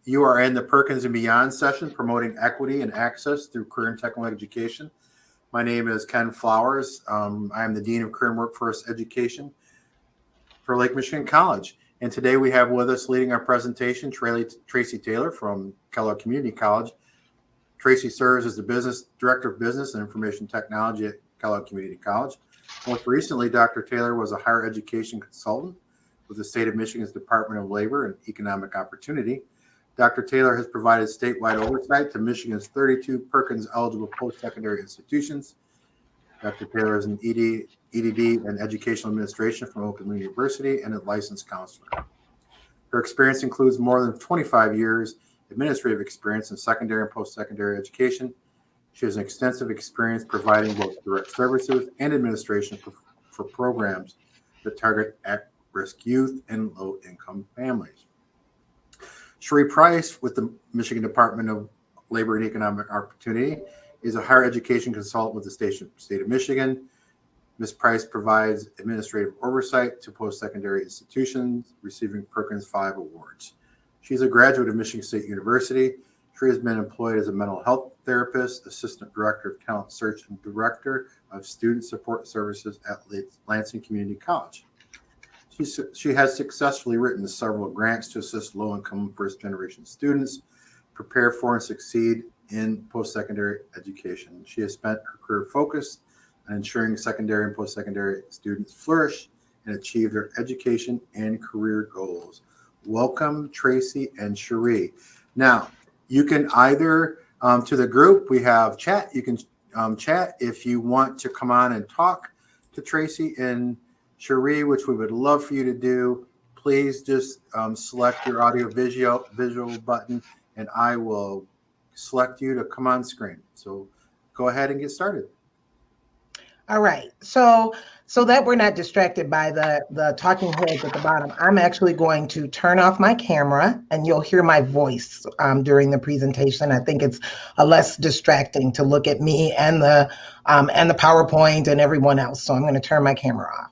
You are in the Perkins and Beyond session promoting equity and access through career and technical education. My name is Ken Flowers. I am the Dean of Career and Workforce Education for Lake Michigan College. And today we have with us leading our presentation, Tracey Taylor from Kellogg Community College. Tracey serves as the Director of Business and Information Technology at Kellogg Community College. Most recently, Dr. Taylor was a higher education consultant with the state of Michigan's Department of Labor and Economic Opportunity. Dr. Taylor has provided statewide oversight to Michigan's 32 Perkins-eligible post-secondary institutions. Dr. Taylor is an EDD and Educational Administration from Oakland University and a licensed counselor. Her experience includes more than 25 years administrative experience in secondary and post-secondary education. She has an extensive experience providing both direct services and administration for programs that target at-risk youth and low-income families. Sheree Price with the Michigan Department of Labor and Economic Opportunity is a higher education consultant with the state of Michigan. Ms. Price provides administrative oversight to post-secondary institutions, receiving Perkins 5 awards. She's a graduate of Michigan State University. Sheree has been employed as a mental health therapist, assistant director of talent search, and director of student support services at Lansing Community College. She has successfully written several grants to assist low-income first-generation students prepare for and succeed in post-secondary education. She has spent her career focused on ensuring secondary and post-secondary students flourish and achieve their education and career goals. Welcome, Tracey and Sheree. Now, you can either, to the group, we have chat. You can chat if you want to come on and talk to Tracey and Sheree, which we would love for you to do. Please just select your audio visual button, and I will select you to come on screen. So go ahead and get started. All right. So that we're not distracted by the talking heads at the bottom, I'm actually going to turn off my camera, and you'll hear my voice during the presentation. I think it's less distracting to look at me and the PowerPoint and everyone else. So I'm going to turn my camera off.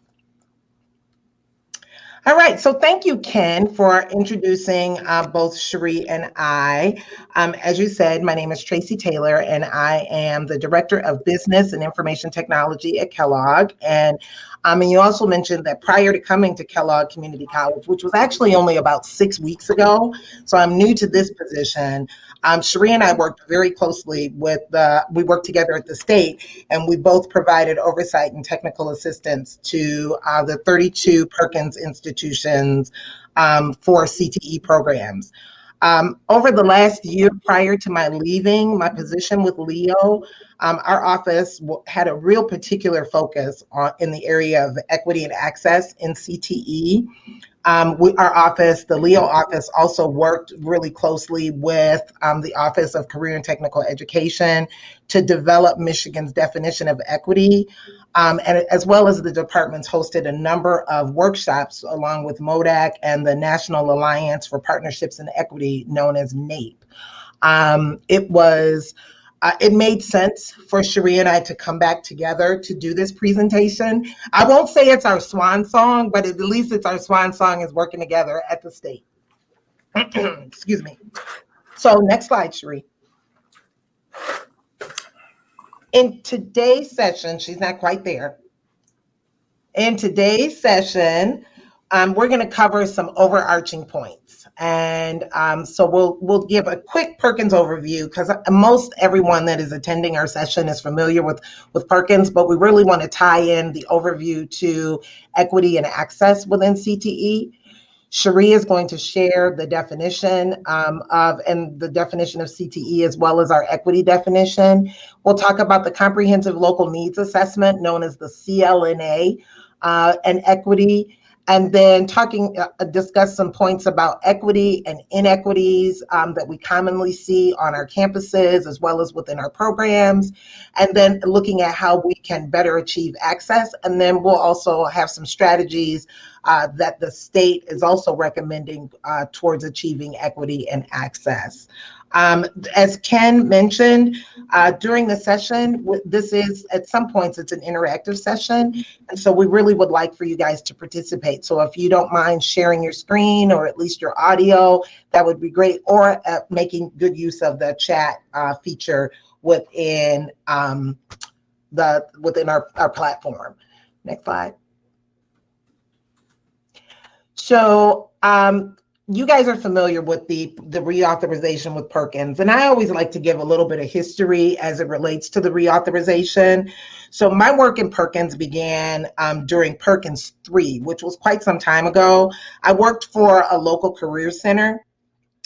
All right, so thank you, Ken, for introducing both Sheree and I. As you said, my name is Tracey Taylor, and I am the Director of Business and Information Technology at Kellogg. And you also mentioned that prior to coming to Kellogg Community College, which was actually only about 6 weeks ago, so I'm new to this position, Sheree and I worked very closely we worked together at the state, and we both provided oversight and technical assistance to the 32 Perkins institutions for CTE programs. Over the last year prior to my leaving my position with Leo, our office had a real particular focus in the area of equity and access in CTE. Our office, the Leo office, also worked really closely with the Office of Career and Technical Education to develop Michigan's definition of equity, and as well as the departments hosted a number of workshops along with MODAC and the National Alliance for Partnerships and Equity, known as NAPE. It made sense for Sheree and I to come back together to do this presentation. I won't say it's our swan song, but at least it's our swan song is working together at the state. Excuse me. So next slide, Sheree. In today's session, she's not quite there. In today's session, we're going to cover some overarching points. And so we'll give a quick Perkins overview, because most everyone that is attending our session is familiar with Perkins, but we really want to tie in the overview to equity and access within CTE. Sheree is going to share the definition and the definition of CTE, as well as our equity definition. We'll talk about the comprehensive local needs assessment, known as the CLNA, and equity. And then discuss some points about equity and inequities that we commonly see on our campuses, as well as within our programs. And then looking at how we can better achieve access. And then we'll also have some strategies that the state is also recommending towards achieving equity and access. As Ken mentioned, during the session, this is, at some points, it's an interactive session. And so we really would like for you guys to participate. So if you don't mind sharing your screen or at least your audio, that would be great. Or making good use of the chat feature within within our platform. Next slide. So you guys are familiar with the reauthorization with Perkins, and I always like to give a little bit of history as it relates to the reauthorization. So my work in Perkins began during Perkins 3, which was quite some time ago. I worked for a local career center,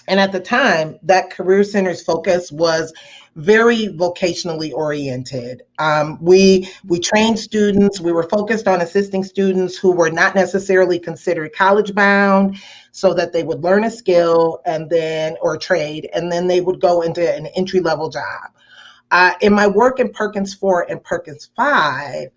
and at the time, that career center's focus was very vocationally oriented. We trained students. We were focused on assisting students who were not necessarily considered college bound, so that they would learn a skill and then, or trade, and then they would go into an entry-level job. In my work in Perkins 4 and Perkins 5,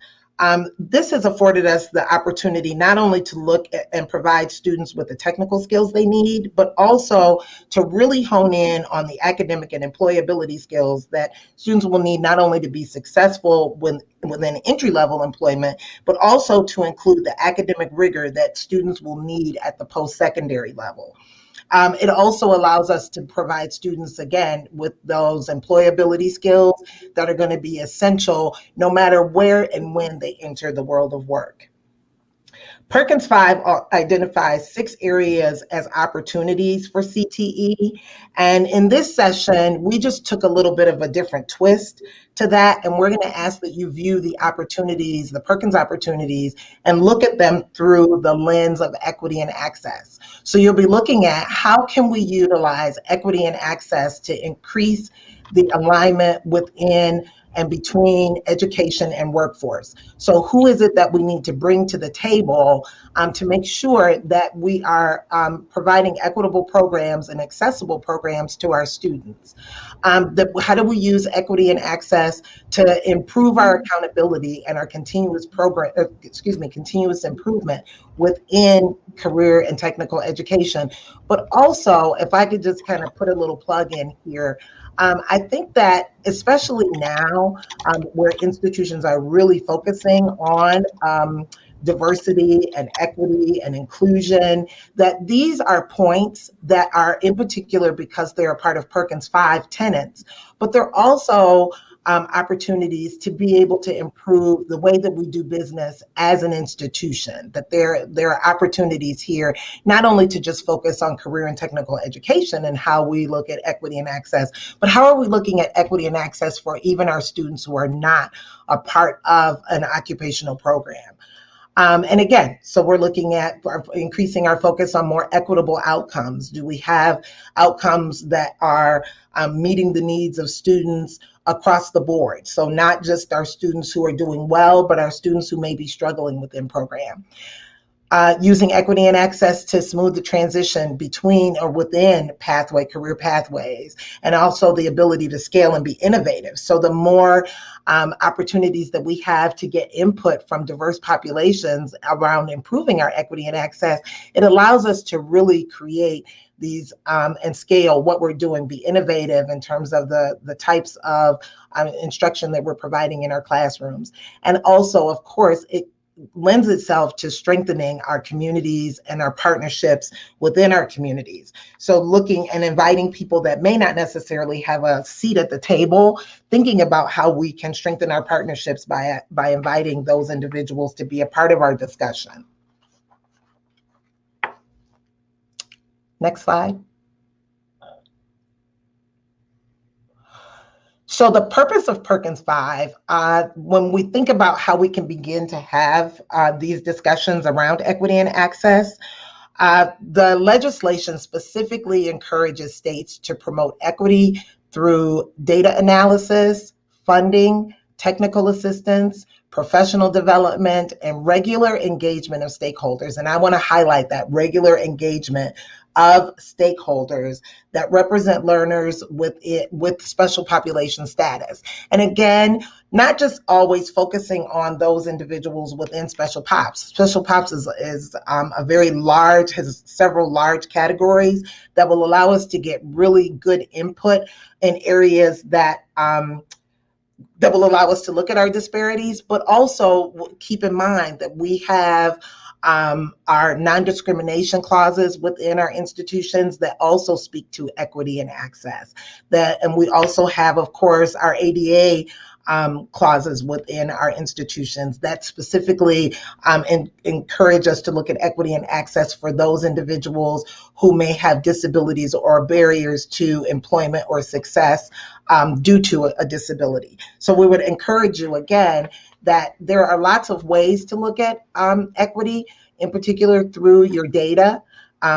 this has afforded us the opportunity not only to look at and provide students with the technical skills they need, but also to really hone in on the academic and employability skills that students will need not only to be successful within entry-level employment, but also to include the academic rigor that students will need at the post-secondary level. It also allows us to provide students, again, with those employability skills that are going to be essential no matter where and when they enter the world of work. Perkins 5 identifies 6 areas as opportunities for CTE. And in this session, we just took a little bit of a different twist to that. And we're going to ask that you view the opportunities, the Perkins opportunities, and look at them through the lens of equity and access. So you'll be looking at how can we utilize equity and access to increase the alignment within and between education and workforce. So who is it that we need to bring to the table to make sure that we are providing equitable programs and accessible programs to our students? How do we use equity and access to improve our accountability and our continuous improvement within career and technical education? But also, if I could just kind of put a little plug in here, I think that especially now where institutions are really focusing on diversity and equity and inclusion, that these are points that are in particular because they're a part of Perkins 5 tenets, but they're also opportunities to be able to improve the way that we do business as an institution, that there are opportunities here, not only to just focus on career and technical education and how we look at equity and access, but how are we looking at equity and access for even our students who are not a part of an occupational program. And again, so we're looking at increasing our focus on more equitable outcomes. Do we have outcomes that are meeting the needs of students across the board? So not just our students who are doing well, but our students who may be struggling within program. Using equity and access to smooth the transition between or within career pathways, and also the ability to scale and be innovative. So the more opportunities that we have to get input from diverse populations around improving our equity and access, it allows us to really create these and scale what we're doing, be innovative in terms of the types of instruction that we're providing in our classrooms. And also, of course, it lends itself to strengthening our communities and our partnerships within our communities. So looking and inviting people that may not necessarily have a seat at the table, thinking about how we can strengthen our partnerships by inviting those individuals to be a part of our discussion. Next slide. So the purpose of Perkins 5, when we think about how we can begin to have these discussions around equity and access, the legislation specifically encourages states to promote equity through data analysis, funding, technical assistance, professional development, and regular engagement of stakeholders. And I want to highlight that regular engagement of stakeholders that represent learners with special population status. And again, not just always focusing on those individuals within special pops. Special pops is a very large, has several large categories that will allow us to get really good input in areas that will allow us to look at our disparities, but also keep in mind that we have our non-discrimination clauses within our institutions that also speak to equity and access. And we also have, of course, our ADA clauses within our institutions that specifically encourage us to look at equity and access for those individuals who may have disabilities or barriers to employment or success due to a disability. So we would encourage you again that there are lots of ways to look at equity, in particular through your data,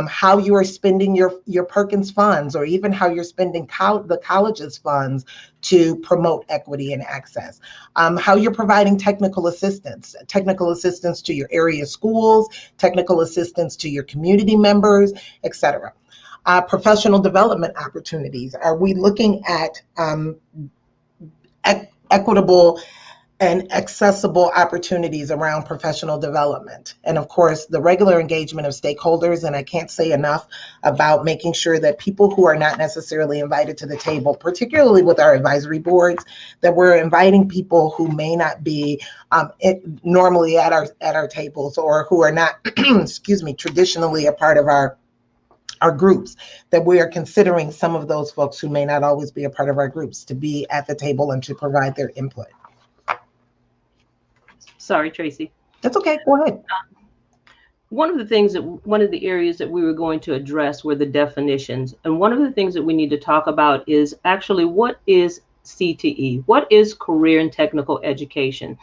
how you are spending your Perkins funds, or even how you're spending the college's funds to promote equity and access, how you're providing technical assistance to your area schools, technical assistance to your community members, et cetera. Professional development opportunities. Are we looking at equitable and accessible opportunities around professional development? And of course, the regular engagement of stakeholders. And I can't say enough about making sure that people who are not necessarily invited to the table, particularly with our advisory boards, that we're inviting people who may not be normally at our tables, or who are not, traditionally a part of our groups, that we are considering some of those folks who may not always be a part of our groups to be at the table and to provide their input. Sorry, Tracey. That's okay. Go ahead. One of the areas that we were going to address were the definitions. And one of the things that we need to talk about is actually, what is CTE? What is career and technical education?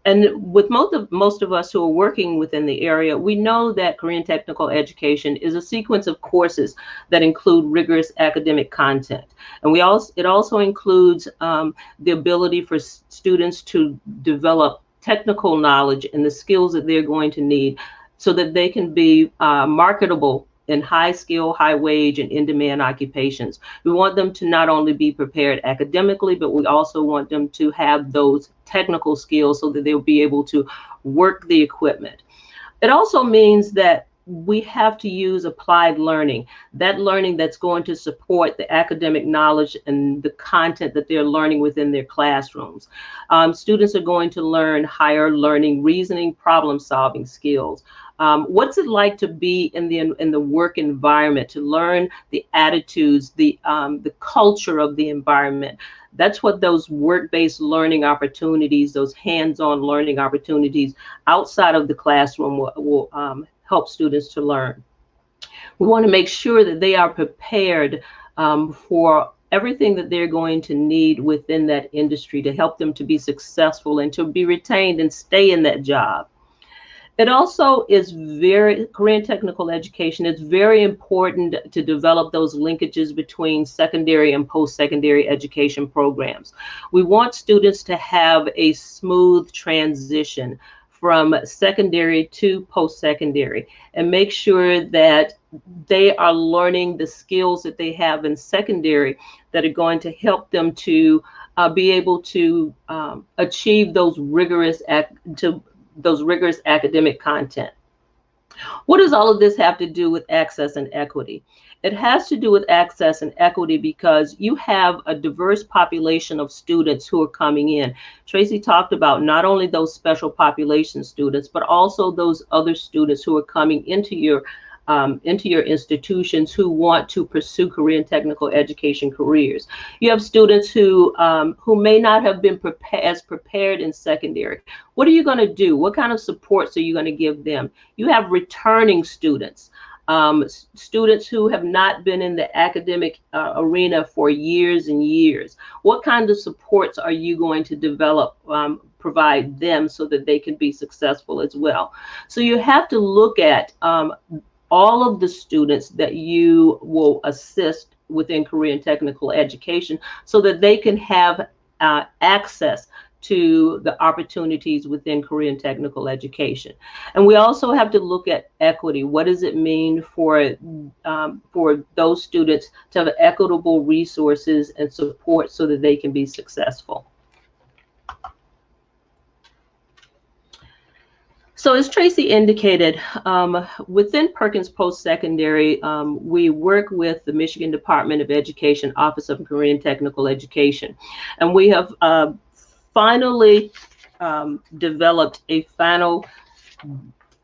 And with most of us who are working within the area, we know that career and technical education is a sequence of courses that include rigorous academic content. And it also includes the ability for students to develop technical knowledge and the skills that they're going to need so that they can be marketable in high skill, high wage, and in-demand occupations. We want them to not only be prepared academically, but we also want them to have those technical skills so that they'll be able to work the equipment. It also means that we have to use applied learning, that learning that's going to support the academic knowledge and the content that they're learning within their classrooms. Students are going to learn higher learning, reasoning, problem-solving skills. What's it like to be in the work environment, to learn the attitudes, the culture of the environment? That's what those work-based learning opportunities, those hands-on learning opportunities outside of the classroom will help students to learn. We want to make sure that they are prepared for everything that they're going to need within that industry to help them to be successful and to be retained and stay in that job. It also is career and technical education. It's very important to develop those linkages between secondary and post-secondary education programs. We want students to have a smooth transition from secondary to post-secondary, and make sure that they are learning the skills that they have in secondary that are going to help them to be able to achieve those rigorous academic content. What does all of this have to do with access and equity? It has to do with access and equity because you have a diverse population of students who are coming in. Tracey talked about not only those special population students, but also those other students who are coming into your institutions who want to pursue career and technical education careers. You have students who may not have been as prepared in secondary. What are you going to do? What kind of supports are you going to give them? You have returning students. Students who have not been in the academic arena for years and years. What kind of supports are you going to develop, provide them so that they can be successful as well? So you have to look at all of the students that you will assist within career and technical education so that they can have access to the opportunities within career and technical education. And we also have to look at equity. What does it mean for those students to have equitable resources and support so that they can be successful? So as Tracey indicated, within Perkins Post-Secondary, we work with the Michigan Department of Education Office of Career and Technical Education. And we have finally developed a final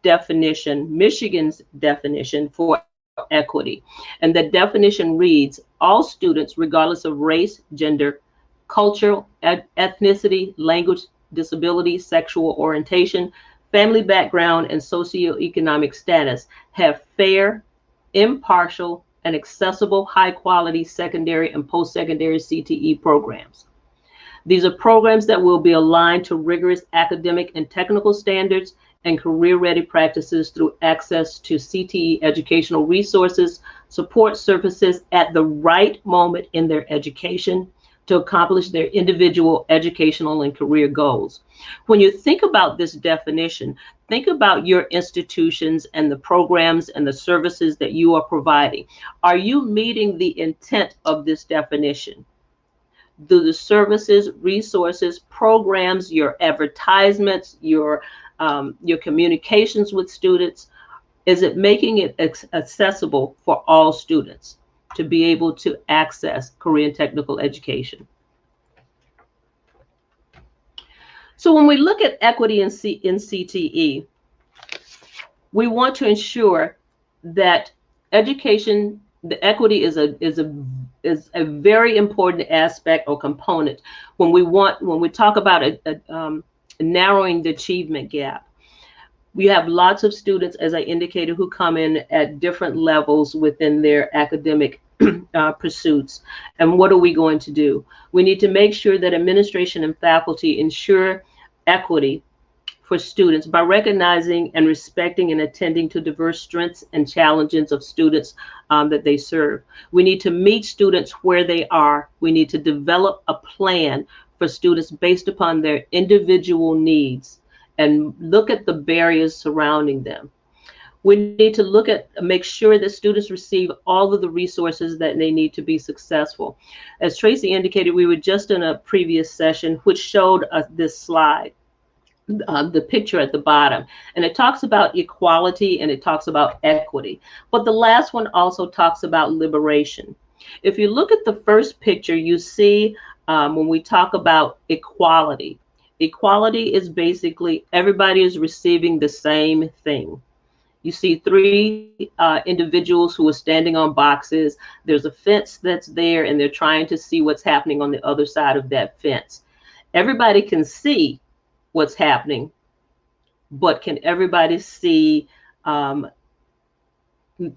definition, Michigan's definition for equity. And the definition reads, all students, regardless of race, gender, cultural, ethnicity, language, disability, sexual orientation, family background, and socioeconomic status, have fair, impartial, and accessible high-quality secondary and post-secondary CTE programs. These are programs that will be aligned to rigorous academic and technical standards and career-ready practices through access to CTE educational resources, support services at the right moment in their education to accomplish their individual educational and career goals. When you think about this definition, think about your institutions and the programs and the services that you are providing. Are you meeting the intent of this definition? Do the services, resources, programs, your advertisements, your communications with students, is it making it accessible for all students to be able to access career and technical education? So when we look at equity in CTE, we want to ensure that education, the equity is a very important aspect or component when we talk about narrowing the achievement gap. We have lots of students, as I indicated, who come in at different levels within their academic pursuits. And what are we going to do? We need to make sure that administration and faculty ensure equity for students by recognizing and respecting and attending to diverse strengths and challenges of students that they serve. We need to meet students where they are. We need to develop a plan for students based upon their individual needs and look at the barriers surrounding them. We need to make sure that students receive all of the resources that they need to be successful. As Tracey indicated, we were just in a previous session which showed us this slide, the picture at the bottom, and it talks about equality and it talks about equity. But the last one also talks about liberation. If you look at the first picture, you see when we talk about equality, equality is basically everybody is receiving the same thing. You see three individuals who are standing on boxes. There's a fence that's there, and they're trying to see what's happening on the other side of that fence. Everybody can see what's happening, but can everybody see?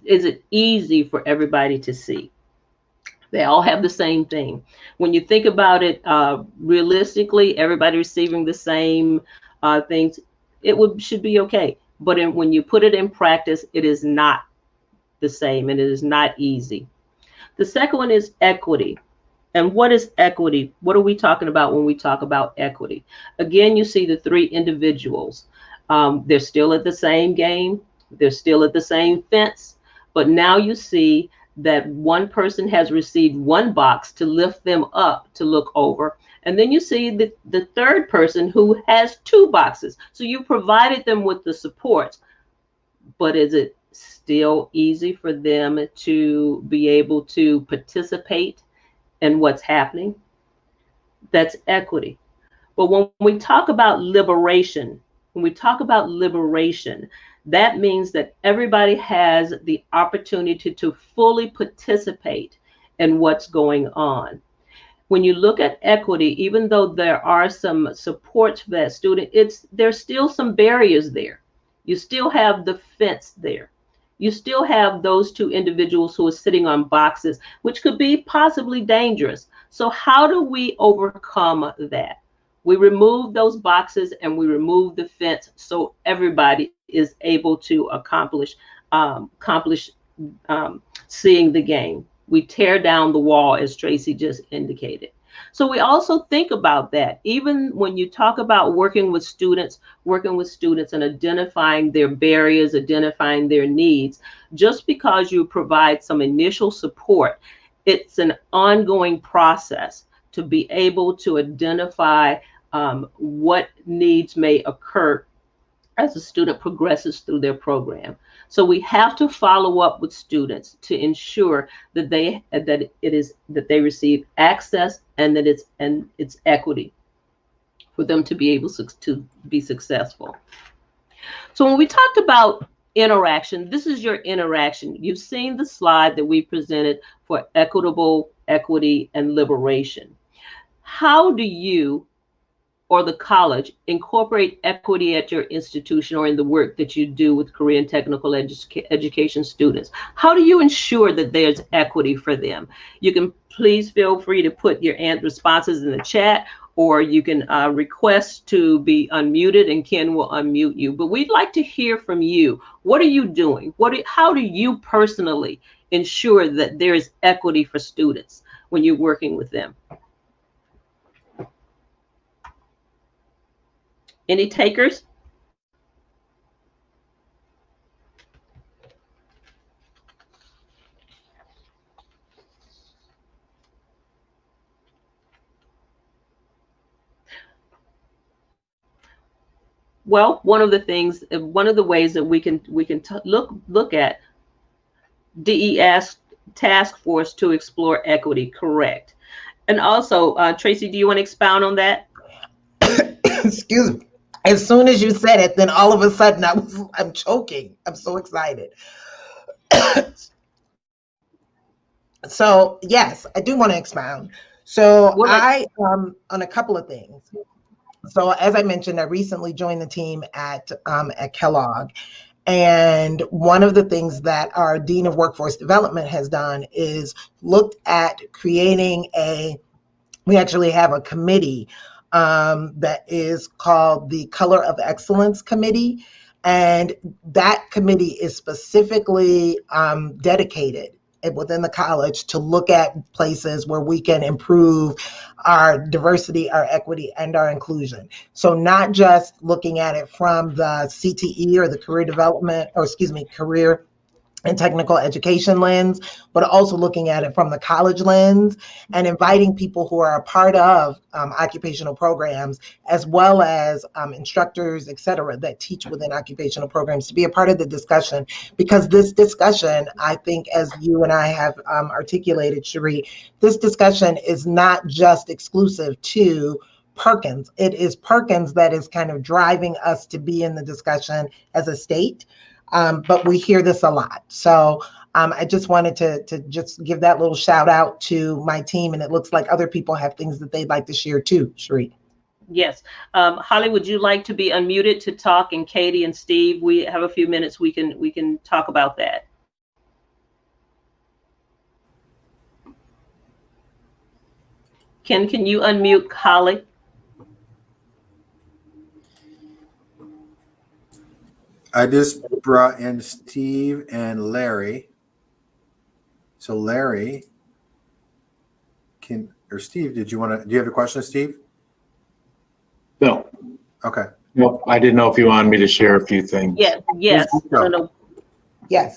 Is it easy for everybody to see? They all have the same thing. When you think about it realistically, everybody receiving the same things, should be okay. But when you put it in practice, it is not the same, and it is not easy. The second one is equity. And what is equity? What are we talking about when we talk about equity? Again, you see the three individuals. They're still at the same game. They're still at the same fence. But now you see that one person has received one box to lift them up to look over. And then you see the third person who has two boxes. So you provided them with the support, but is it still easy for them to be able to participate in what's happening? That's equity. But when we talk about liberation, that means that everybody has the opportunity to fully participate in what's going on. When you look at equity, even though there are some supports for that student, there's still some barriers there. You still have the fence there. You still have those two individuals who are sitting on boxes, which could be possibly dangerous. So how do we overcome that? We remove those boxes and we remove the fence so everybody is able to accomplish seeing the game. We tear down the wall, as Tracey just indicated. So we also think about that. Even when you talk about working with students and identifying their barriers, identifying their needs, just because you provide some initial support, it's an ongoing process to be able to identify what needs may occur as a student progresses through their program. So we have to follow up with students to ensure that they receive access and that it's equity for them to be able to be successful. So when we talked about interaction, this is your interaction. You've seen the slide that we presented for equitable, equity, and liberation. How do you or the college incorporate equity at your institution or in the work that you do with career and technical education students? How do you ensure that there's equity for them? You can please feel free to put your responses in the chat, or you can request to be unmuted and Ken will unmute you. But we'd like to hear from you. What are you doing? How do you personally ensure that there is equity for students when you're working with them? Any takers? Well, one of the ways that we can look at DES task force to explore equity, correct? And also, Tracey, do you want to expound on that? Excuse me. As soon as you said it, then all of a sudden I'm choking. I'm so excited. So yes, I do want to expound. So on a couple of things. So as I mentioned, I recently joined the team at Kellogg. And one of the things that our Dean of Workforce Development has done is looked at creating we actually have a committee that is called the Color of Excellence Committee. And that committee is specifically dedicated within the college to look at places where we can improve our diversity, our equity, and our inclusion. So not just looking at it from the CTE or the career and technical education lens, but also looking at it from the college lens and inviting people who are a part of occupational programs, as well as instructors, et cetera, that teach within occupational programs to be a part of the discussion. Because this discussion, I think, as you and I have articulated, Sheree, this discussion is not just exclusive to Perkins. It is Perkins that is kind of driving us to be in the discussion as a state. But we hear this a lot. So I just wanted to just give that little shout out to my team. And it looks like other people have things that they'd like to share too, Sheree. Yes. Holly, would you like to be unmuted to talk? And Katie and Steve, we have a few minutes. We can talk about that. Can you unmute Holly? I just brought in Steve and Larry. So Larry Steve, do you have a question, Steve? No. Okay. Well, I didn't know if you wanted me to share a few things. Yes. No. Yes.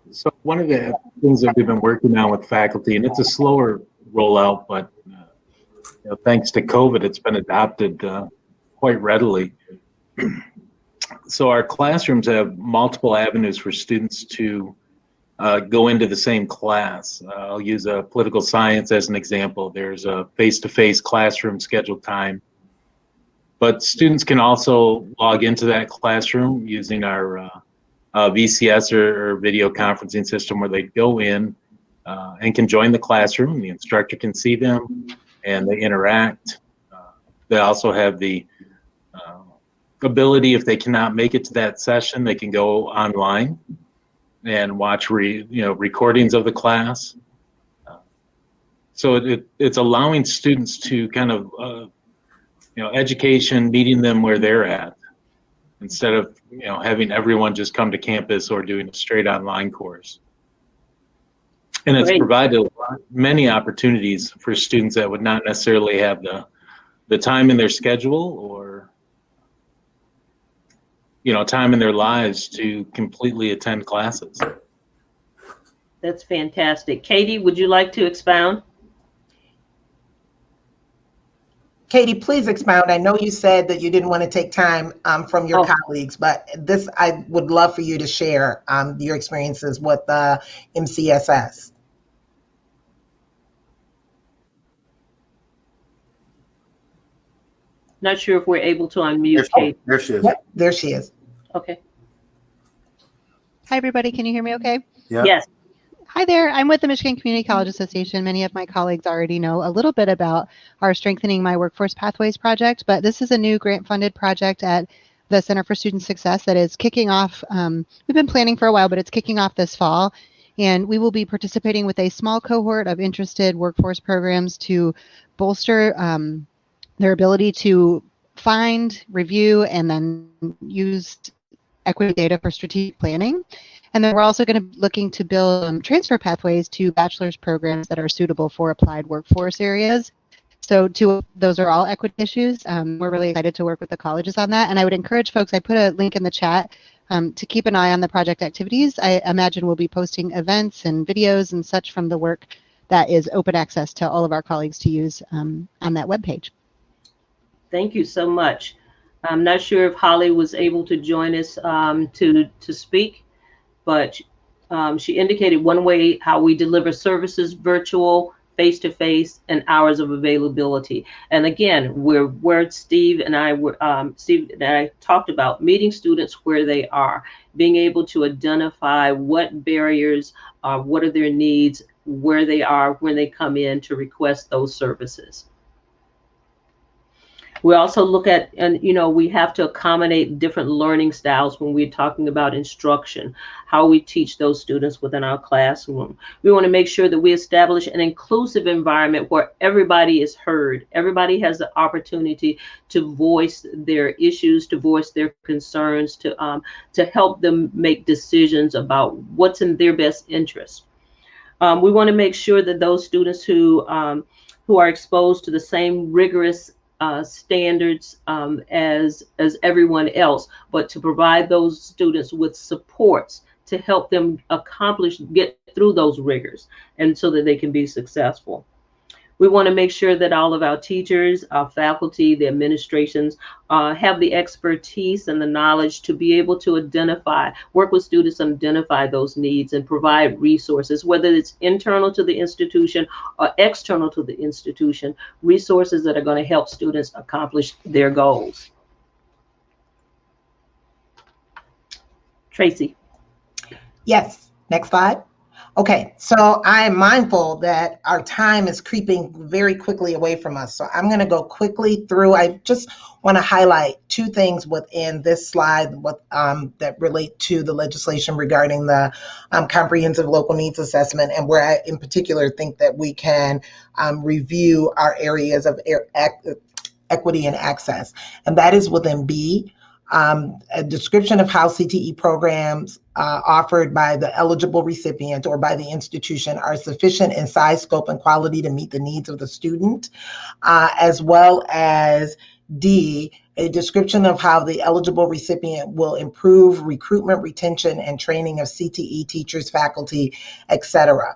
So one of the things that we've been working on with faculty, and it's a slower rollout, but thanks to COVID, it's been adopted quite readily. So our classrooms have multiple avenues for students to go into the same class. I'll use political science as an example. There's a face-to-face classroom scheduled time, but students can also log into that classroom using our VCS or video conferencing system, where they go in and can join the classroom. The instructor can see them and they interact. They also have the ability, if they cannot make it to that session, they can go online and watch recordings of the class. So it's allowing students to kind of education, meeting them where they're at, instead of having everyone just come to campus or doing a straight online course. And it's Great. provided many opportunities for students that would not necessarily have the time in their schedule or, time in their lives to completely attend classes. That's fantastic. Katie, would you like to expound? Katie, please expound. I know you said that you didn't want to take time from your Oh. colleagues, but this, I would love for you to share your experiences with the MCSS. Not sure if we're able to unmute Katie. There she is. Yep, there she is. Okay. Hi, everybody. Can you hear me okay? Yeah. Yes. Hi there. I'm with the Michigan Community College Association. Many of my colleagues already know a little bit about our Strengthening My Workforce Pathways project, but this is a new grant-funded project at the Center for Student Success that is kicking off. We've been planning for a while, but it's kicking off this fall. And we will be participating with a small cohort of interested workforce programs to bolster their ability to find, review, and then use equity data for strategic planning. And then we're also going to be looking to build transfer pathways to bachelor's programs that are suitable for applied workforce areas. So those are all equity issues. We're really excited to work with the colleges on that. And I would encourage folks, I put a link in the chat to keep an eye on the project activities. I imagine we'll be posting events and videos and such from the work that is open access to all of our colleagues to use on that webpage. Thank you so much. I'm not sure if Holly was able to join us to speak, but she indicated one way how we deliver services virtual, face-to-face, and hours of availability. And again, where Steve and I talked about meeting students where they are, being able to identify what barriers are, what are their needs, where they are when they come in to request those services. We also look at, and we have to accommodate different learning styles when we're talking about instruction, how we teach those students within our classroom. We want to make sure that we establish an inclusive environment where everybody is heard. Everybody has the opportunity to voice their issues, to voice their concerns, to help them make decisions about what's in their best interest. We want to make sure that those students who are exposed to the same rigorous standards as everyone else, but to provide those students with supports to help them get through those rigors, and so that they can be successful. We want to make sure that all of our teachers, our faculty, the administrations have the expertise and the knowledge to be able to work with students and identify those needs and provide resources, whether it's internal to the institution or external to the institution, resources that are going to help students accomplish their goals. Tracey. Yes, next slide. Okay, so I am mindful that our time is creeping very quickly away from us. So I'm going to go quickly through. I just want to highlight two things within this slide that relate to the legislation regarding the comprehensive local needs assessment, and where I in particular think that we can review our areas of equity and access. And that is within B, a description of how CTE programs offered by the eligible recipient or by the institution are sufficient in size, scope, and quality to meet the needs of the student, as well as D, a description of how the eligible recipient will improve recruitment, retention, and training of CTE teachers, faculty, etc.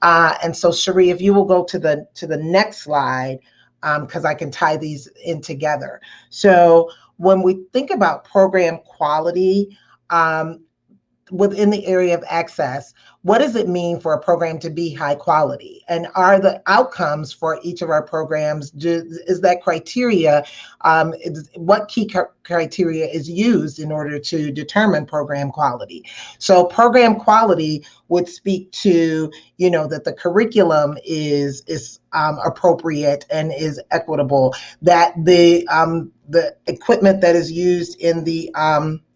And so, Sheree, if you will go to the next slide, because I can tie these in together. So when we think about program quality within the area of access, what does it mean for a program to be high quality? And are the outcomes for each of our programs, is that criteria, what key criteria is used in order to determine program quality? So program quality would speak to, that the curriculum is appropriate and is equitable, that the equipment that is used in the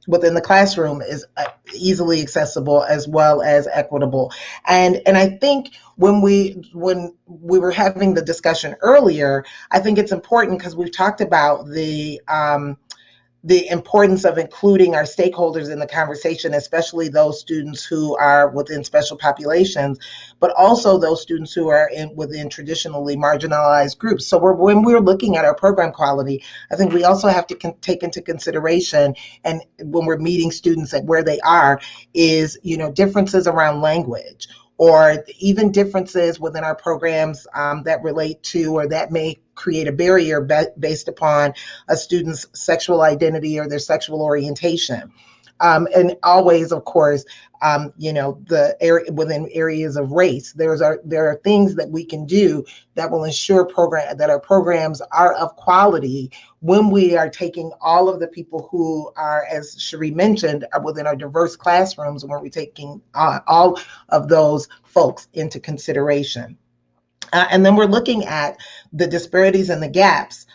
within the classroom is easily accessible as well as equitable. And I think when we were having the discussion earlier, I think it's important because we've talked about the the importance of including our stakeholders in the conversation, especially those students who are within special populations, but also those students who are within traditionally marginalized groups. So when we're looking at our program quality, I think we also have to take into consideration, and when we're meeting students at where they are, is, differences around language, or even differences within our programs that relate to, or that may create a barrier based upon a student's sexual identity or their sexual orientation. And always, of course, the area within areas of race, there are things that we can do that will ensure that our programs are of quality when we are taking all of the people who are, as Sheree mentioned, are within our diverse classrooms, when we're taking all of those folks into consideration. And then we're looking at the disparities and the gaps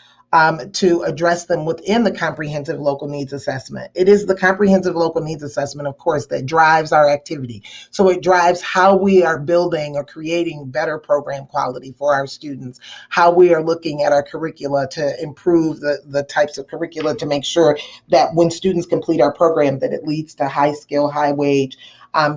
to address them within the comprehensive local needs assessment. It is the comprehensive local needs assessment, of course, that drives our activity. So it drives how we are building or creating better program quality for our students, how we are looking at our curricula to improve the types of curricula to make sure that when students complete our program, that it leads to high skill, high wage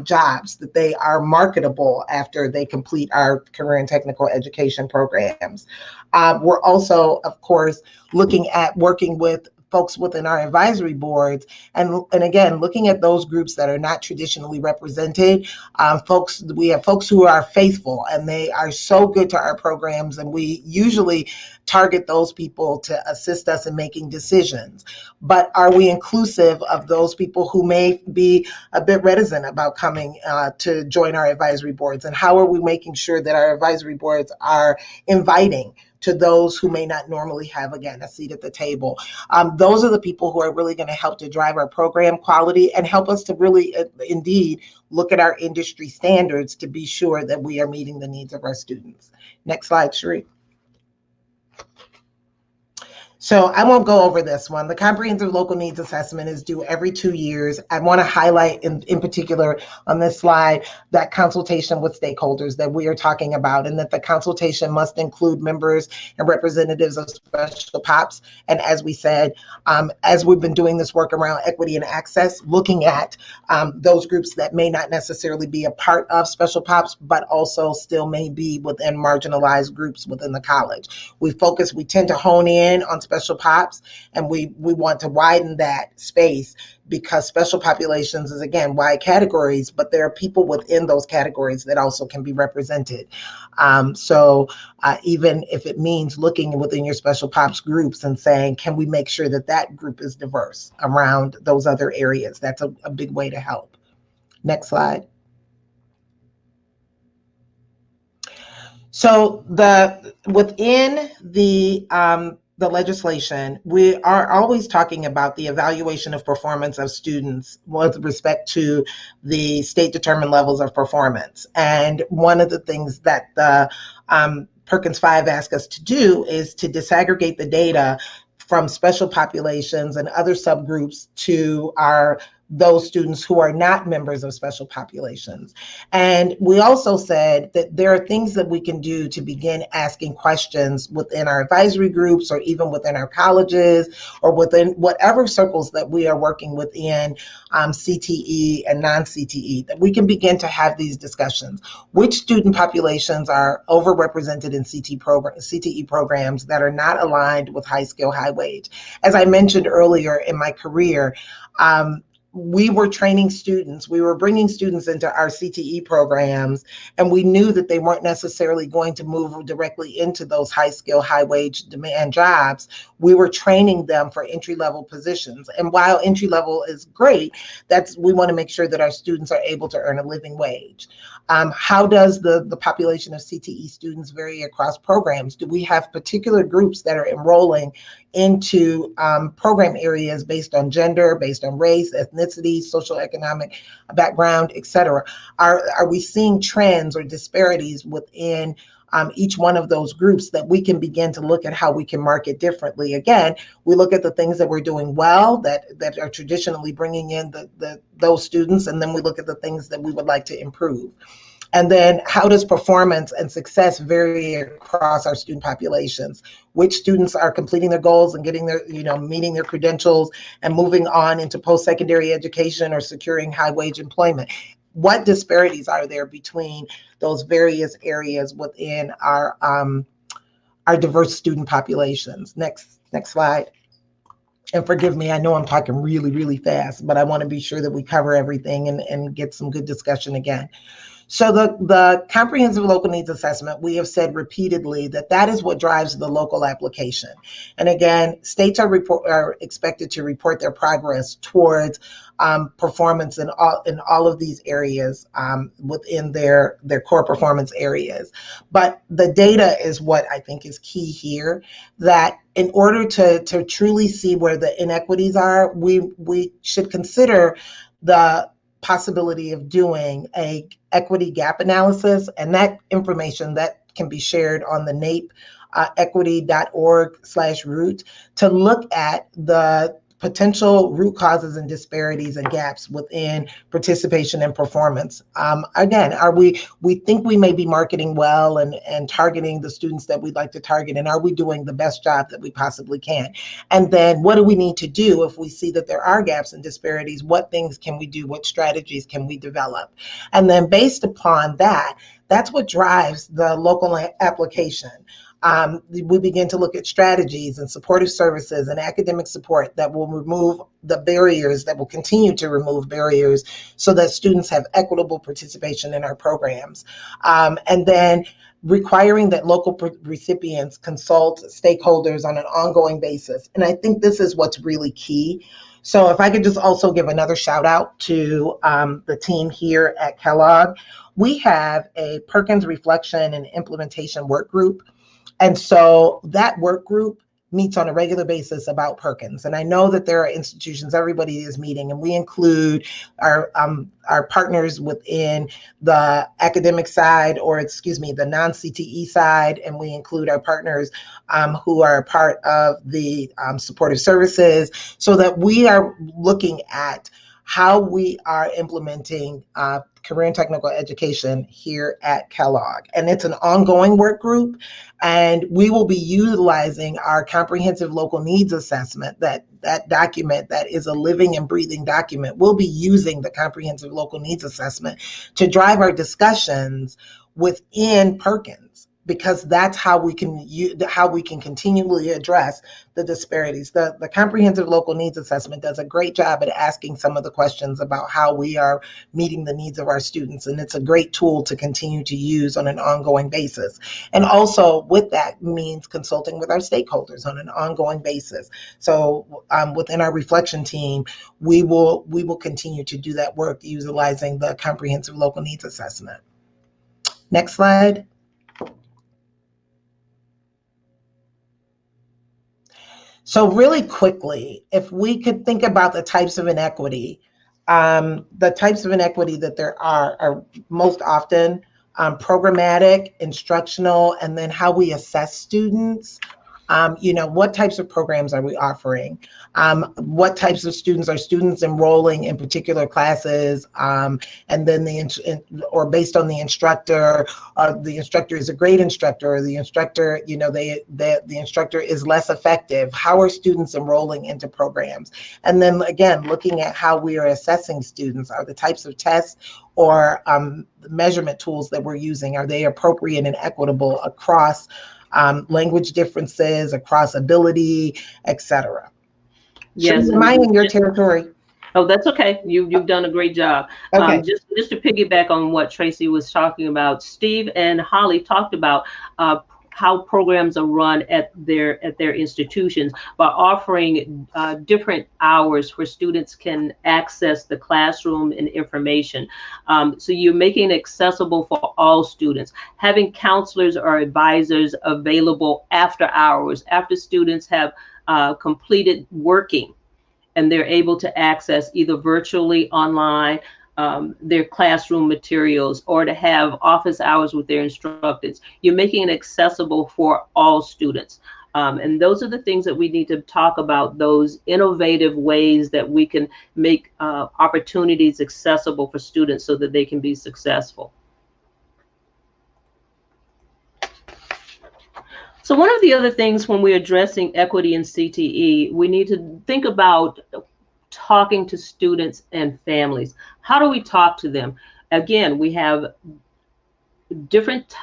jobs, that they are marketable after they complete our career and technical education programs. We're also, of course, looking at working with folks within our advisory boards, and again, looking at those groups that are not traditionally represented. We have folks who are faithful and they are so good to our programs, and we usually target those people to assist us in making decisions. But are we inclusive of those people who may be a bit reticent about coming to join our advisory boards? And how are we making sure that our advisory boards are inviting to those who may not normally have, again, a seat at the table? Those are the people who are really going to help to drive our program quality and help us to really, indeed, look at our industry standards to be sure that we are meeting the needs of our students. Next slide, Sheree. So I won't go over this one. The comprehensive local needs assessment is due every 2 years. I want to highlight in particular on this slide that consultation with stakeholders that we are talking about, and that the consultation must include members and representatives of special POPs. And as we said, as we've been doing this work around equity and access, looking at those groups that may not necessarily be a part of special POPs, but also still may be within marginalized groups within the college. We tend to hone in on special POPs, and we want to widen that space, because special populations is, again, wide categories, but there are people within those categories that also can be represented. So even if it means looking within your special POPs groups and saying, can we make sure that that group is diverse around those other areas? That's a big way to help. Next slide. So within the legislation, we are always talking about the evaluation of performance of students with respect to the state determined levels of performance. And one of the things that the Perkins 5 asks us to do is to disaggregate the data from special populations and other subgroups to those students who are not members of special populations. And we also said that there are things that we can do to begin asking questions within our advisory groups, or even within our colleges, or within whatever circles that we are working within, CTE and non-CTE, that we can begin to have these discussions. Which student populations are overrepresented in CTE programs that are not aligned with high skill, high wage? As I mentioned earlier in my career, we were training students, we were bringing students into our CTE programs, and we knew that they weren't necessarily going to move directly into those high skill, high wage demand jobs. We were training them for entry level positions. And while entry level is great, we want to make sure that our students are able to earn a living wage. How does the population of CTE students vary across programs? Do we have particular groups that are enrolling into program areas based on gender, based on race, ethnicity, social economic background, et cetera? Are we seeing trends or disparities within each one of those groups that we can begin to look at how we can market differently? Again, we look at the things that we're doing well, that are traditionally bringing in those students, and then we look at the things that we would like to improve. And then how does performance and success vary across our student populations? Which students are completing their goals and getting their, meeting their credentials and moving on into post-secondary education or securing high wage employment? What disparities are there between those various areas within our diverse student populations? Next slide. And forgive me, I know I'm talking really, really fast, but I want to be sure that we cover everything and get some good discussion again. So the comprehensive local needs assessment, we have said repeatedly that is what drives the local application. And again, states are expected to report their progress towards performance in all of these areas within their core performance areas. But the data is what I think is key here, that in order to truly see where the inequities are, we should consider the possibility of doing a equity gap analysis, and that information that can be shared on the NAEP equity.org/root to look at the potential root causes and disparities and gaps within participation and performance. Again, we think we may be marketing well and targeting the students that we'd like to target, and are we doing the best job that we possibly can? And then what do we need to do if we see that there are gaps and disparities? What things can we do? What strategies can we develop? And then based upon that, that's what drives the local application. We begin to look at strategies and supportive services and academic support that will remove the barriers, that will continue to remove barriers so that students have equitable participation in our programs. And then requiring that local recipients consult stakeholders on an ongoing basis. And I think this is what's really key. So if I could just also give another shout out to the team here at Kellogg. We have a Perkins reflection and implementation work group. And so that work group meets on a regular basis about Perkins. And I know that there are institutions, everybody is meeting, and we include our partners within the academic side, or the non-CTE side, and we include our partners who are a part of the supportive services, so that we are looking at how we are implementing career and technical education here at Kellogg. And it's an ongoing work group, and we will be utilizing our comprehensive local needs assessment, that document that is a living and breathing document. We'll be using the comprehensive local needs assessment to drive our discussions within Perkins, because that's how we can continually address the disparities. The comprehensive local needs assessment does a great job at asking some of the questions about how we are meeting the needs of our students, and it's a great tool to continue to use on an ongoing basis. And also with that means consulting with our stakeholders on an ongoing basis. So within our reflection team, we will continue to do that work utilizing the comprehensive local needs assessment. Next slide. So really quickly, if we could think about the types of inequity that there are most often programmatic, instructional, and then how we assess students. What types of programs are we offering? What types of students are students enrolling in particular classes? And then or based on the instructor is a great instructor, or the instructor, the instructor is less effective. How are students enrolling into programs? And then again, looking at how we are assessing students. Are the types of tests or measurement tools that we're using, are they appropriate and equitable across language differences, across ability, etc.? Yes. Am I in your territory? Oh, that's okay. You've done a great job. Okay. Just to piggyback on what Tracey was talking about, Steve and Holly talked about how programs are run at their institutions by offering different hours where students can access the classroom and information. So you're making it accessible for all students, having counselors or advisors available after hours, after students have completed working, and they're able to access either virtually, online, their classroom materials, or to have office hours with their instructors. You're making it accessible for all students. And those are the things that we need to talk about, those innovative ways that we can make opportunities accessible for students so that they can be successful. So one of the other things when we're addressing equity in CTE, we need to think about talking to students and families. How do we talk to them? Again, we have different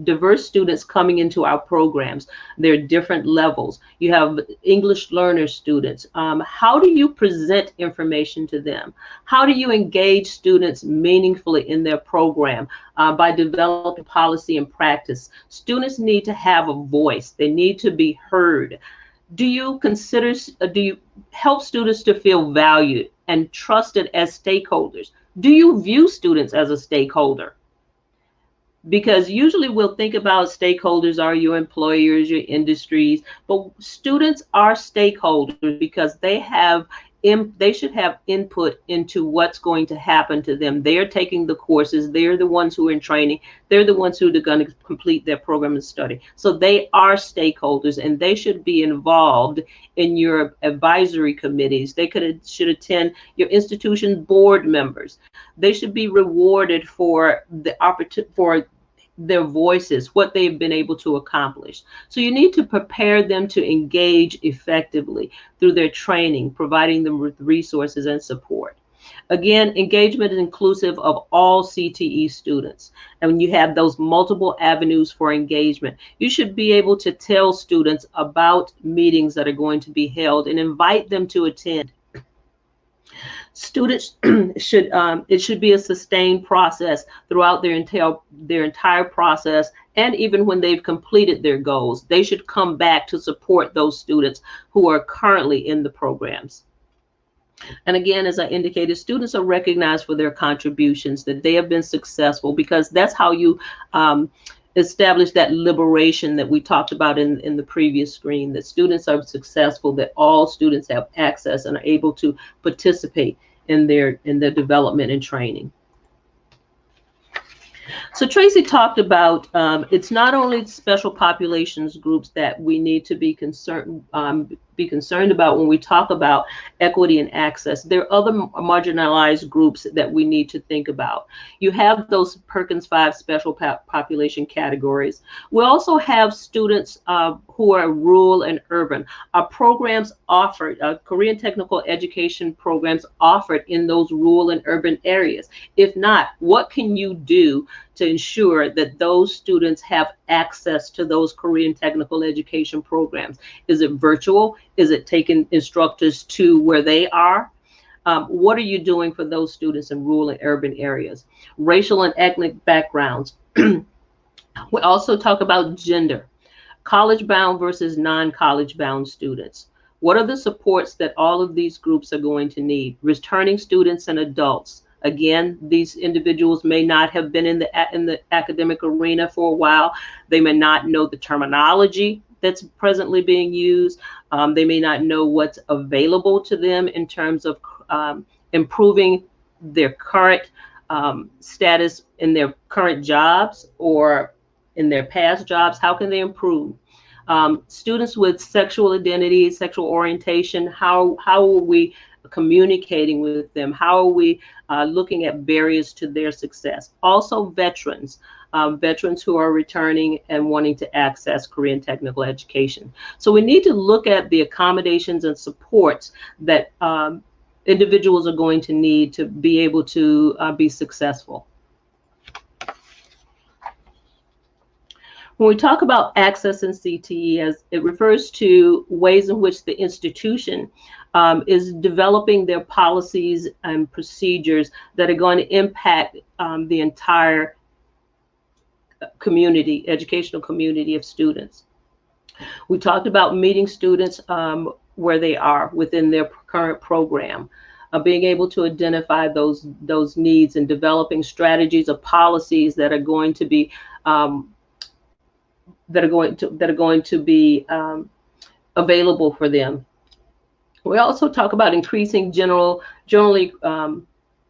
diverse students coming into our programs. There are different levels. You have English learner students. How do you present information to them? How do you engage students meaningfully in their program? By developing policy and practice. Students need to have a voice. They need to be heard. Do you help students to feel valued and trusted as stakeholders? Do you view students as a stakeholder? Because usually we'll think about stakeholders are your employers, your industries, but students are stakeholders because they should have input into what's going to happen to them. They're taking the courses. They're the ones who are in training. They're the ones who are going to complete their program and study. So they are stakeholders, and they should be involved in your advisory committees. They should attend your institution's board members. They should be rewarded for the opportunity for their voices, what they've been able to accomplish. So you need to prepare them to engage effectively through their training, providing them with resources and support. Again, engagement is inclusive of all CTE students. And when you have those multiple avenues for engagement, you should be able to tell students about meetings that are going to be held and invite them to attend. Students it should be a sustained process throughout their entire process, and even when they've completed their goals, they should come back to support those students who are currently in the programs. And again, as I indicated, students are recognized for their contributions, that they have been successful, because that's how you establish that liberation that we talked about in the previous screen, that students are successful, that all students have access and are able to participate in their development and training. So Tracey talked about it's not only special populations groups that we need to be concerned about when we talk about equity and access. There are other marginalized groups that we need to think about. You have those Perkins 5 special population categories. We also have students who are rural and urban. Our programs offered, Korean technical education programs offered in those rural and urban areas. If not, what can you do to ensure that those students have access to those Korean technical education programs? Is it virtual? Is it taking instructors to where they are? What are you doing for those students in rural and urban areas? Racial and ethnic backgrounds. We also talk about gender, college-bound versus non-college-bound students. What are the supports that all of these groups are going to need? Returning students and adults. Again, these individuals may not have been in the academic arena for a while. They may not know the terminology that's presently being used. They may not know what's available to them in terms of improving their current status in their current jobs or in their past jobs. How can they improve? Students with sexual identity, sexual orientation, how are we communicating with them? How are we looking at barriers to their success? Also veterans, veterans who are returning and wanting to access Korean technical education. So we need to look at the accommodations and supports that individuals are going to need to be able to be successful. When we talk about access in CTE, as it refers to ways in which the institution is developing their policies and procedures that are going to impact the entire community, educational community of students. We talked about meeting students where they are within their current program, being able to identify those needs and developing strategies or policies that are going to be available for them. We also talk about increasing generally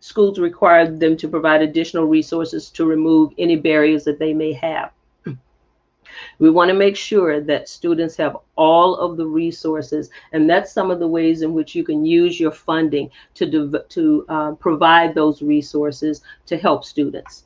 schools require them to provide additional resources to remove any barriers that they may have. We want to make sure that students have all of the resources, and that's some of the ways in which you can use your funding to provide those resources to help students.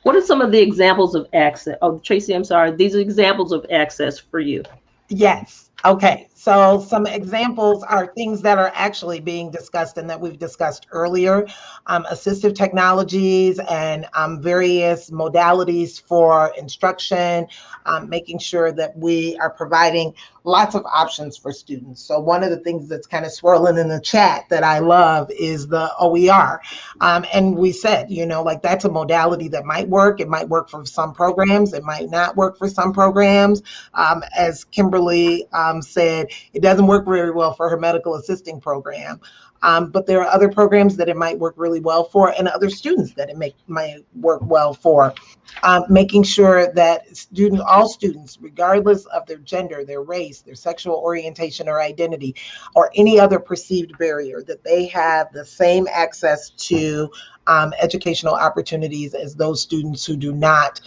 What are some of the examples of access? Oh, Tracey, I'm sorry. These are examples of access for you. Yes. Okay. So some examples are things that are actually being discussed and that we've discussed earlier. Assistive technologies and various modalities for instruction, making sure that we are providing lots of options for students. So one of the things that's kind of swirling in the chat that I love is the OER. And we said, like that's a modality that might work. It might work for some programs. It might not work for some programs. As Kimberly said, it doesn't work very well for her medical assisting program. But there are other programs that it might work really well for, and other students that it might work well for. Making sure that all students, regardless of their gender, their race, their sexual orientation or identity, or any other perceived barrier, that they have the same access to educational opportunities as those students who do not,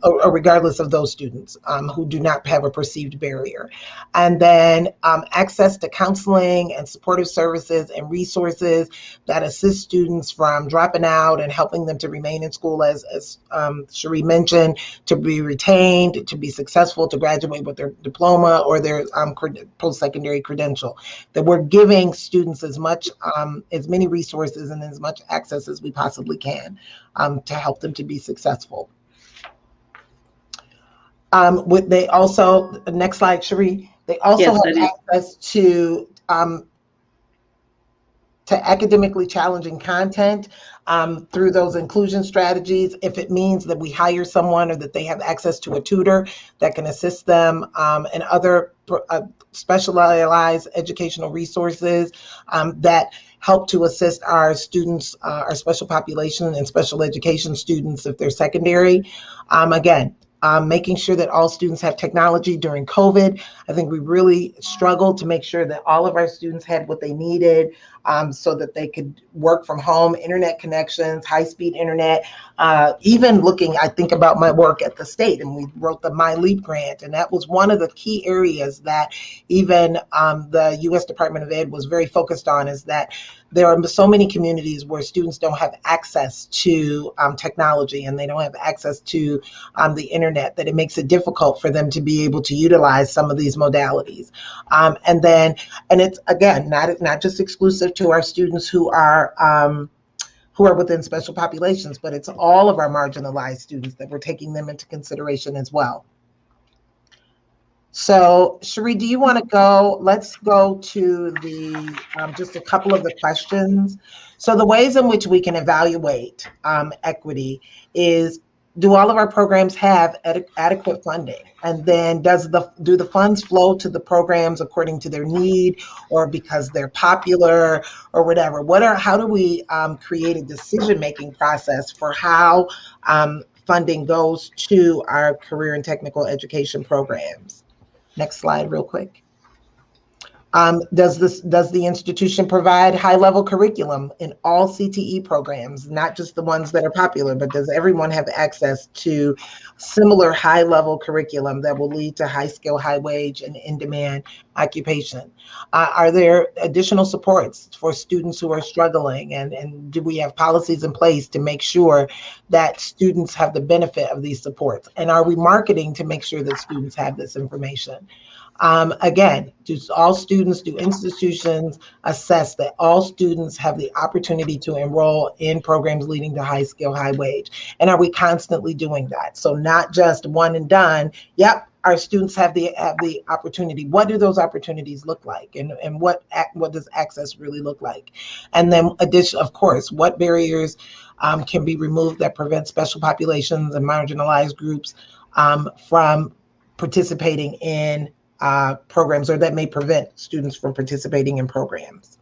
or regardless of those students who do not have a perceived barrier. And then access to counseling and supportive services and resources that assist students from dropping out and helping them to remain in school, as Sheree mentioned, to be retained, to be successful, to graduate with their diploma or their post-secondary credential. That we're giving students as many resources and as much access as we possibly can to help them to be successful. They also, next slide, Sheree, they also have access to academically challenging content through those inclusion strategies. If it means that we hire someone or that they have access to a tutor that can assist them and other specialized educational resources that help to assist our students, our special population and special education students if they're secondary. Again, making sure that all students have technology during COVID. I think we really struggled to make sure that all of our students had what they needed so that they could work from home, internet connections, high-speed internet. Even looking, I think about my work at the state, and we wrote the My Leap grant, and that was one of the key areas that even the U.S. Department of Ed was very focused on, is that there are so many communities where students don't have access to technology and they don't have access to the internet, that it makes it difficult for them to be able to utilize some of these modalities. And it's, again, not just exclusive to our students who are within special populations, but it's all of our marginalized students that we're taking them into consideration as well. So, Sheree, do you want to go? Let's go to the just a couple of the questions. So the ways in which we can evaluate equity is, do all of our programs have adequate funding? And then do the funds flow to the programs according to their need or because they're popular or whatever? How do we create a decision-making process for how funding goes to our career and technical education programs? Next slide real quick. Does the institution provide high-level curriculum in all CTE programs, not just the ones that are popular, but does everyone have access to similar high-level curriculum that will lead to high-skill, high-wage, and in-demand occupation? Are there additional supports for students who are struggling, and do we have policies in place to make sure that students have the benefit of these supports? And are we marketing to make sure that students have this information? Again, do institutions assess that all students have the opportunity to enroll in programs leading to high skill, high wage? And are we constantly doing that? So not just one and done. Yep, our students have the opportunity. What do those opportunities look like? And what does access really look like? And then of course, what barriers can be removed that prevent special populations and marginalized groups from participating in programs, or that may prevent students from participating in programs?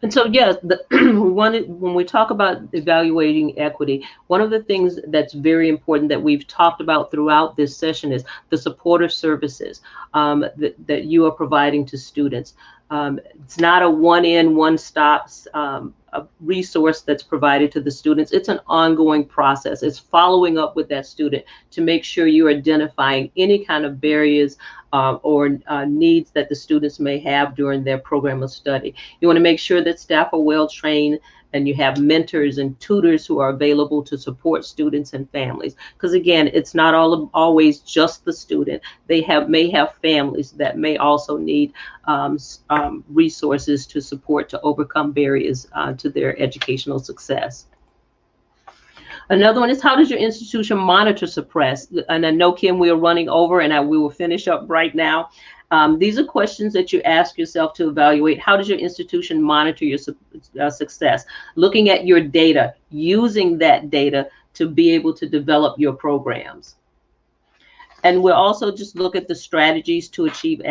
And so, yes, when we talk about evaluating equity, one of the things that's very important that we've talked about throughout this session is the supportive services that you are providing to students. It's not a one-in, one-stop a resource that's provided to the students. It's an ongoing process. It's following up with that student to make sure you're identifying any kind of barriers or needs that the students may have during their program of study. You want to make sure that staff are well trained and you have mentors and tutors who are available to support students and families. Because again, it's not always just the student. They may have families that may also need resources to support to overcome barriers to their educational success. Another one is, how does your institution monitor suppress? And I know, Kim, we are running over, and we will finish up right now. These are questions that you ask yourself to evaluate. How does your institution monitor your success? Looking at your data, using that data to be able to develop your programs. And we'll also just look at the strategies to achieve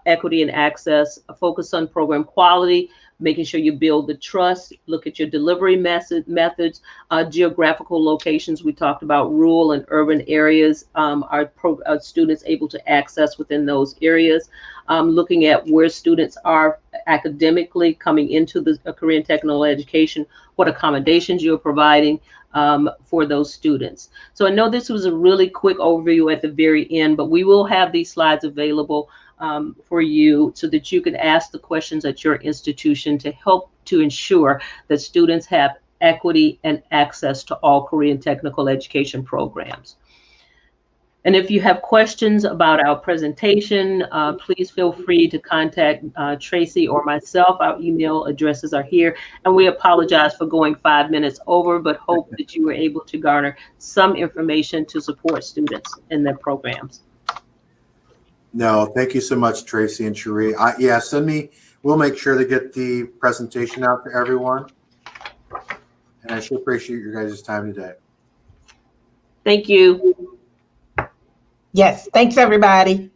equity and access, focus on program quality, making sure you build the trust, look at your delivery methods, geographical locations. We talked about rural and urban areas. Are students able to access within those areas? Looking at where students are academically coming into the career and technical education, what accommodations you're providing for those students. So I know this was a really quick overview at the very end, but we will have these slides available for you so that you can ask the questions at your institution to help to ensure that students have equity and access to all career and technical education programs. And if you have questions about our presentation, please feel free to contact Tracey or myself. Our email addresses are here. And we apologize for going 5 minutes over, but hope that you were able to garner some information to support students in their programs. No, thank you so much, Tracey and Sheree. Yeah, we'll make sure to get the presentation out to everyone. And I sure appreciate your guys' time today. Thank you. Yes, thanks everybody.